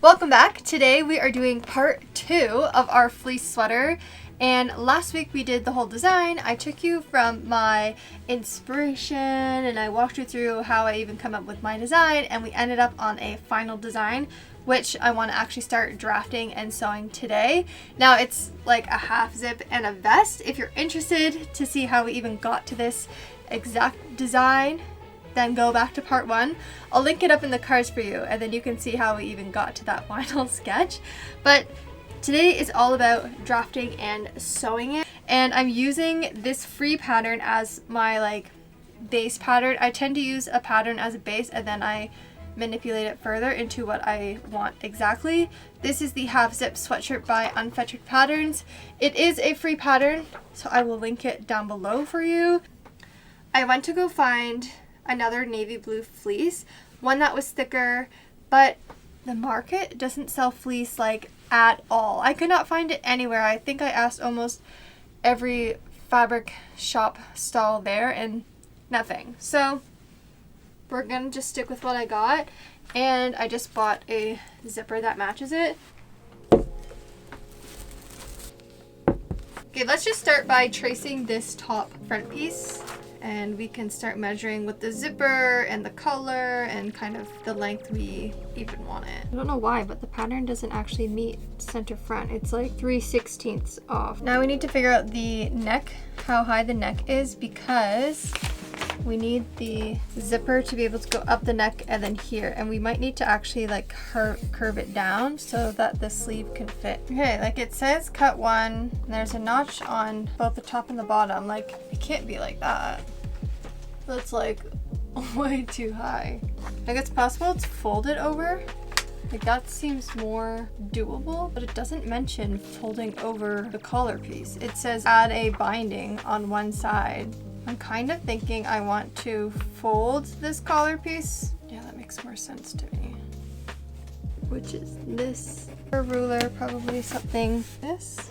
Welcome back. Today we are doing part 2 of our fleece sweater, and last week we did the whole design. I took you from my inspiration and I walked you through how I even come up with my design, and we ended up on a final design which I want to actually start drafting and sewing today. Now it's like a half zip and a vest. If you're interested to see how we even got to this exact design, then go back to part 1. I'll link it up in the cards for you, and then you can see how we even got to that final sketch. But today is all about drafting and sewing it, and I'm using this free pattern as my base pattern. I tend to use a pattern as a base and then I manipulate it further into what I want exactly. This is the half zip sweatshirt by Unfettered Patterns. It is a free pattern, so I will link it down below for you. I went to go find another navy blue fleece, one that was thicker, but the market doesn't sell fleece at all. I could not find it anywhere. I think I asked almost every fabric shop stall there and nothing. So we're gonna just stick with what I got, and I just bought a zipper that matches it. Okay, let's just start by tracing this top front piece, and we can start measuring with the zipper and the color and kind of the length we even want it. I don't know why, but the pattern doesn't actually meet center front. It's like 3/16 off. Now we need to figure out the neck, how high the neck is, because we need the zipper to be able to go up the neck and then here, and we might need to actually curve it down so that the sleeve can fit. Okay, like it says cut 1, and there's a notch on both the top and the bottom. Like, it can't be like that. That's like way too high. Like, it's possible it's folded over. Like, that seems more doable, but it doesn't mention folding over the collar piece. It says add a binding on one side. I'm kind of thinking I want to fold this collar piece. Yeah, that makes more sense to me. Which is this. A ruler, probably something this.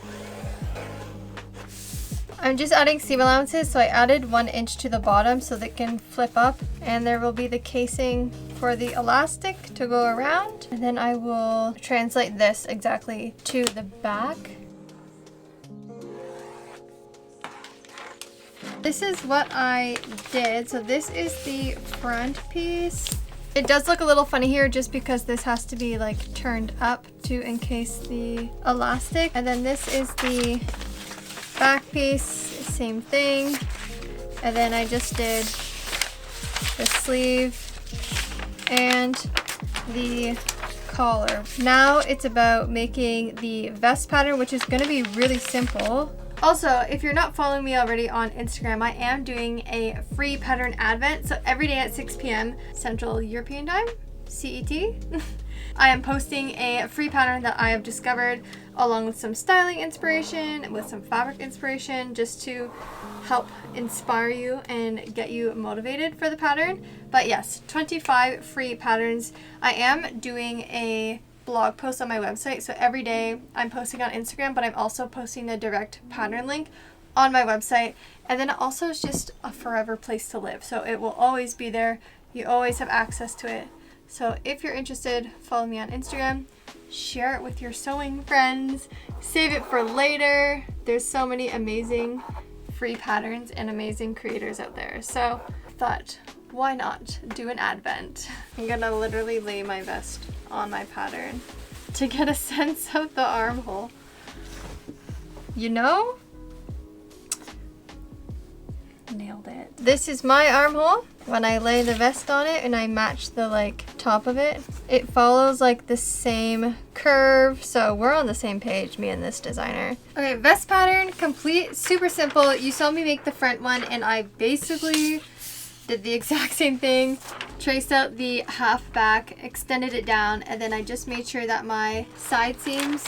I'm just adding seam allowances, so I added 1 inch to the bottom so that it can flip up, and there will be the casing for the elastic to go around, and then I will translate this exactly to the back. This is what I did. So this is the front piece. It does look a little funny here just because this has to be turned up to encase the elastic. And then this is the back piece, same thing. And then I just did the sleeve and the collar. Now it's about making the vest pattern, which is going to be really simple. Also, if you're not following me already on Instagram, I am doing a free pattern advent. So every day at 6 p.m. Central European Time, CET, I am posting a free pattern that I have discovered, along with some styling inspiration, with some fabric inspiration, just to help inspire you and get you motivated for the pattern. But yes, 25 free patterns. I am doing a blog post on my website, so every day I'm posting on Instagram, but I'm also posting the direct pattern link on my website, and then it also is just a forever place to live, so it will always be there. You always have access to it. So if you're interested, follow me on Instagram, share it with your sewing friends, save it for later. There's so many amazing free patterns and amazing creators out there, so I thought, why not do an advent? I'm gonna literally lay my vest on my pattern to get a sense of the armhole. You know? Nailed it. This is my armhole. When I lay the vest on it and I match the top of it, it follows the same curve. So we're on the same page, me and this designer. Okay, vest pattern complete, super simple. You saw me make the front one, and I basically did the exact same thing. Traced out the half back, extended it down, and then I just made sure that my side seams,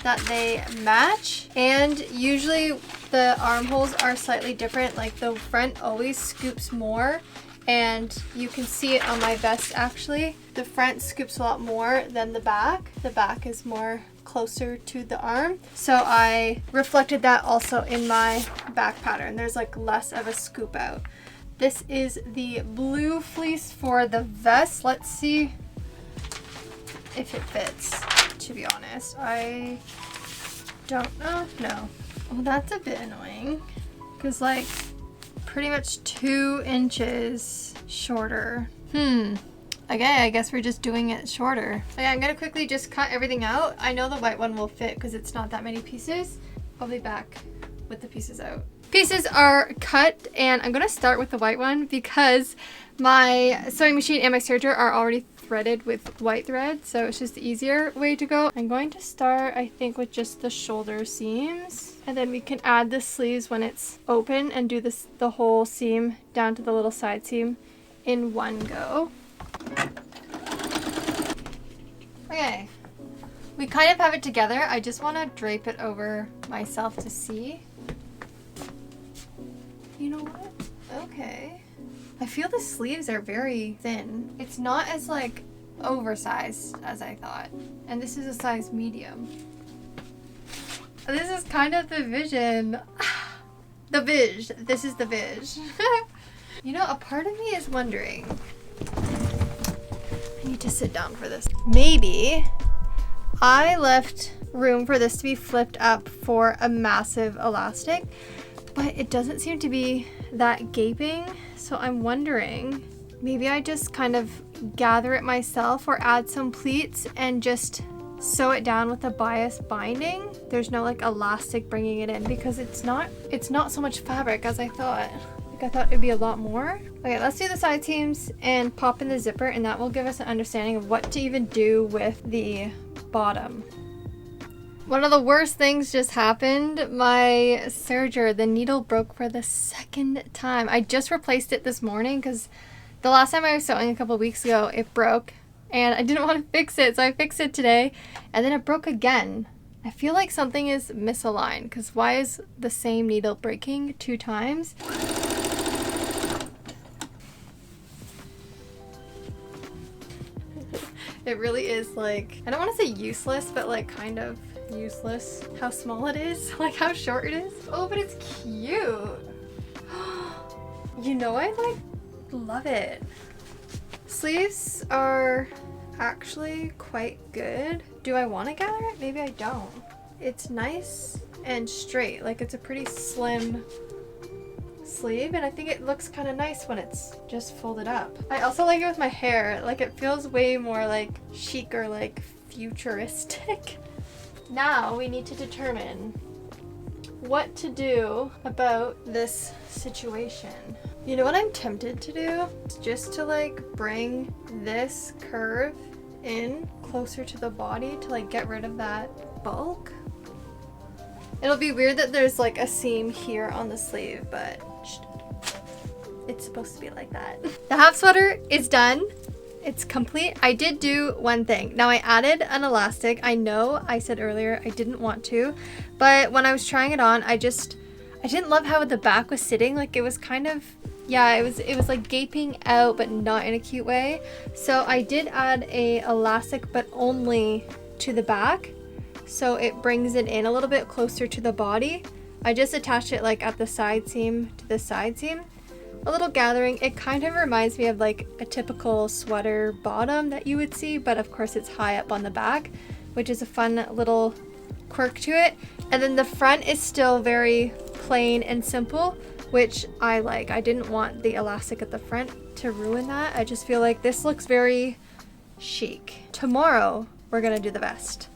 that they match. And usually the armholes are slightly different. The front always scoops more, and you can see it on my vest actually. The front scoops a lot more than the back. The back is more closer to the arm. So I reflected that also in my back pattern. There's less of a scoop out. This is the blue fleece for the vest. Let's see if it fits, to be honest. I don't know. No. Well, that's a bit annoying because like pretty much 2 inches shorter. Okay, I guess we're just doing it shorter. Okay, I'm gonna quickly just cut everything out. I know the white one will fit because it's not that many pieces. I'll be back with the pieces out. Pieces are cut and I'm gonna start with the white one because my sewing machine and my serger are already threaded with white thread, so it's just the easier way to go. I'm going to start, I think, with just the shoulder seams, and then we can add the sleeves when it's open and do this the whole seam down to the little side seam in one go. Okay, we kind of have it together. I just want to drape it over myself to see. You know what? Okay. I feel the sleeves are very thin. It's not as like oversized as I thought. And this is a size medium. This is kind of the vision. The viz. This is the viz. You know, a part of me is wondering. I need to sit down for this. Maybe I left room for this to be flipped up for a massive elastic, but it doesn't seem to be that gaping. So I'm wondering, maybe I just kind of gather it myself or add some pleats and just sew it down with a bias binding. There's no like elastic bringing it in because it's not so much fabric as I thought. Like I thought it'd be a lot more. Okay, let's do the side seams and pop in the zipper, and that will give us an understanding of what to even do with the bottom. One of the worst things just happened. My serger, the needle broke for the second time. I just replaced it this morning because the last time I was sewing a couple weeks ago, it broke and I didn't want to fix it. So I fixed it today and then it broke again. I feel like something is misaligned because why is the same needle breaking 2 times? It really is like, I don't want to say useless, but like kind of useless how small it is, like how short it is. Oh, but it's cute. You know, I like love it. Sleeves are actually quite good. Do I want to gather it? Maybe I don't. It's nice and straight, like it's a pretty slim sleeve, and I think it looks kind of nice when it's just folded up. I also like it with my hair, like it feels way more like chic or like futuristic. Now we need to determine what to do about this situation. You know what I'm tempted to do? Just to like bring this curve in closer to the body to like get rid of that bulk. It'll be weird that there's like a seam here on the sleeve, but it's supposed to be like that. The half sweater is done. It's complete. I did do one thing. Now I added an elastic. I know I said earlier I didn't want to, but when I was trying it on, I didn't love how the back was sitting. Like it was kind of, yeah, it was like gaping out, but not in a cute way. So I did add a elastic, but only to the back. So it brings it in a little bit closer to the body. I just attached it like at the side seam to the side seam. A little gathering. It kind of reminds me of like a typical sweater bottom that you would see, but of course it's high up on the back, which is a fun little quirk to it. And then the front is still very plain and simple, which I like. I didn't want the elastic at the front to ruin that. I just feel like this looks very chic. Tomorrow we're gonna do the vest.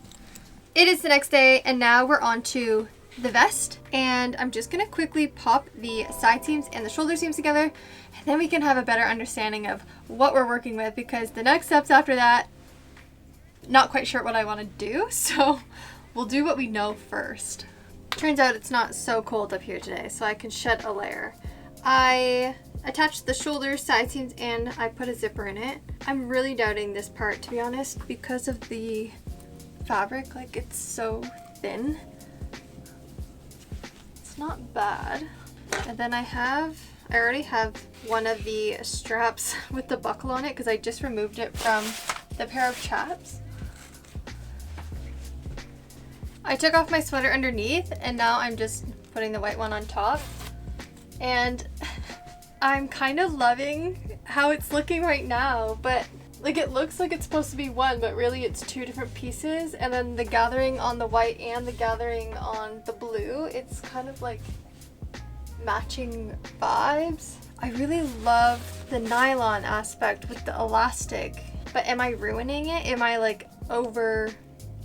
It is the next day and now we're on to the vest, and I'm just gonna quickly pop the side seams and the shoulder seams together, and then we can have a better understanding of what we're working with, because the next steps after that, not quite sure what I want to do, so we'll do what we know first. Turns out it's not so cold up here today, so I can shed a layer. I attached the shoulder side seams and I put a zipper in it. I'm really doubting this part, to be honest, because of the fabric. Like it's so thin. Not bad. And then I already have one of the straps with the buckle on it because I just removed it from the pair of chaps. I took off my sweater underneath and now I'm just putting the white one on top, and I'm kind of loving how it's looking right now, but Like it looks like it's supposed to be one, but really it's two different pieces. And then the gathering on the white and the gathering on the blue, it's kind of like matching vibes. I really love the nylon aspect with the elastic, but am I ruining it? Am I like over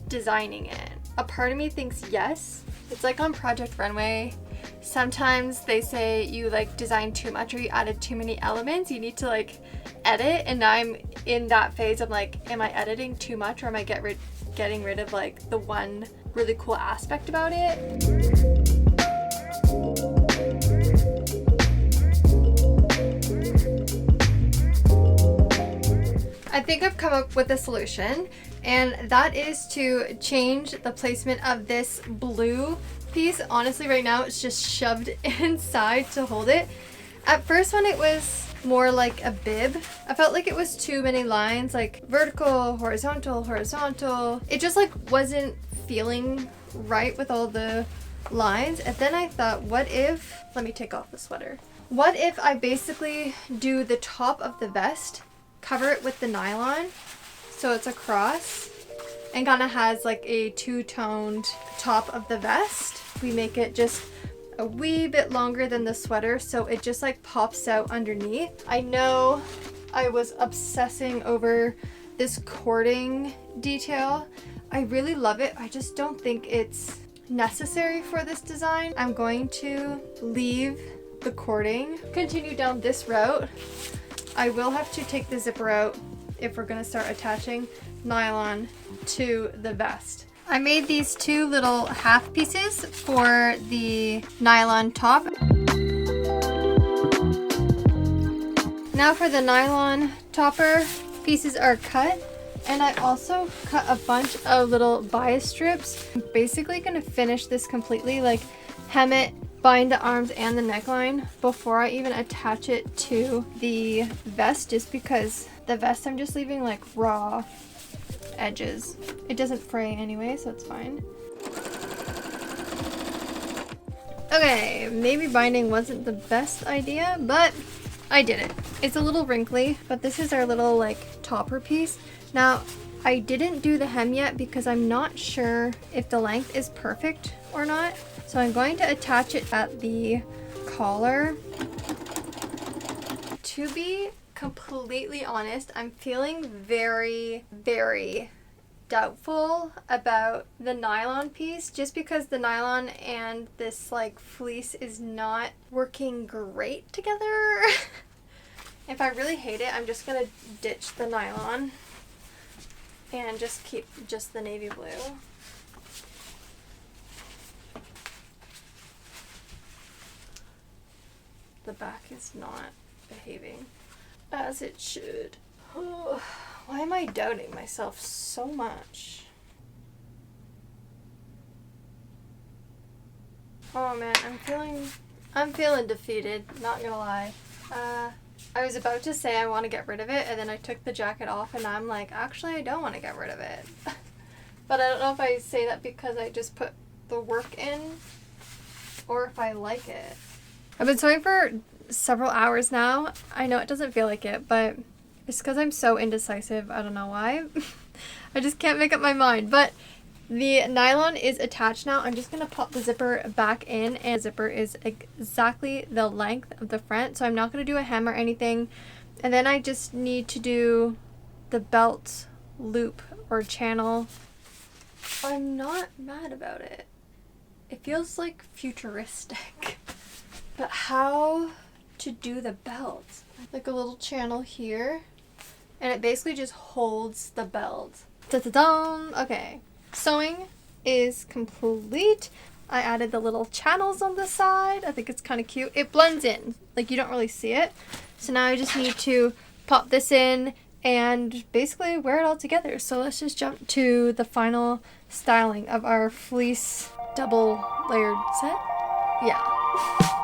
designing it? A part of me thinks yes. It's like on Project Runway. Sometimes they say you like design too much or you added too many elements. You need to like edit, and now I'm in that phase. I'm like, am I editing too much, or am I getting rid of like the one really cool aspect about it? I think I've come up with a solution, and that is to change the placement of this blue piece. Honestly, right now it's just shoved inside to hold it. At first, when it was more like a bib, I felt like it was too many lines, like vertical, horizontal, horizontal. It just like wasn't feeling right with all the lines. And then I thought, what if, let me take off the sweater. What if I basically do the top of the vest, cover it with the nylon so it's across, and kind of has like a two-toned top of the vest. We make it just a wee bit longer than the sweater so it just like pops out underneath. I know I was obsessing over this cording detail. I really love it. I just don't think it's necessary for this design. I'm going to leave the cording, continue down this route. I will have to take the zipper out if we're going to start attaching nylon to the vest. I made these two little half pieces for the nylon top. Now for the nylon topper, pieces are cut, and I also cut a bunch of little bias strips. I'm basically going to finish this completely, like hem it, bind the arms and the neckline before I even attach it to the vest, just because the vest I'm just leaving like raw edges. It doesn't fray anyway, so it's fine. Okay, maybe binding wasn't the best idea, but I did it. It's a little wrinkly, but this is our little like topper piece. Now, I didn't do the hem yet because I'm not sure if the length is perfect or not. So I'm going to attach it at the collar. To be completely honest, I'm feeling very, very doubtful about the nylon piece, just because the nylon and this like fleece is not working great together. If I really hate it, I'm just gonna ditch the nylon and just keep just the navy blue. The back is not behaving as it should. Oh, why am I doubting myself so much? Oh man, I'm feeling defeated, not gonna lie. I was about to say I want to get rid of it, and then I took the jacket off and I'm like, actually I don't want to get rid of it. But I don't know if I say that because I just put the work in or if I like it. I've been sewing for several hours now. I know it doesn't feel like it, but it's because I'm so indecisive. I don't know why. I just can't make up my mind. But the nylon is attached now. I'm just going to pop the zipper back in, and the zipper is exactly the length of the front. So I'm not going to do a hem or anything. And then I just need to do the belt loop or channel. I'm not mad about it. It feels like futuristic. But how to do the belt? Like a little channel here, and it basically just holds the belt. Da-da-dum! Okay, sewing is complete. I added the little channels on the side. I think it's kind of cute. It blends in, like you don't really see it. So now I just need to pop this in and basically wear it all together. So let's just jump to the final styling of our fleece double layered set. Yeah.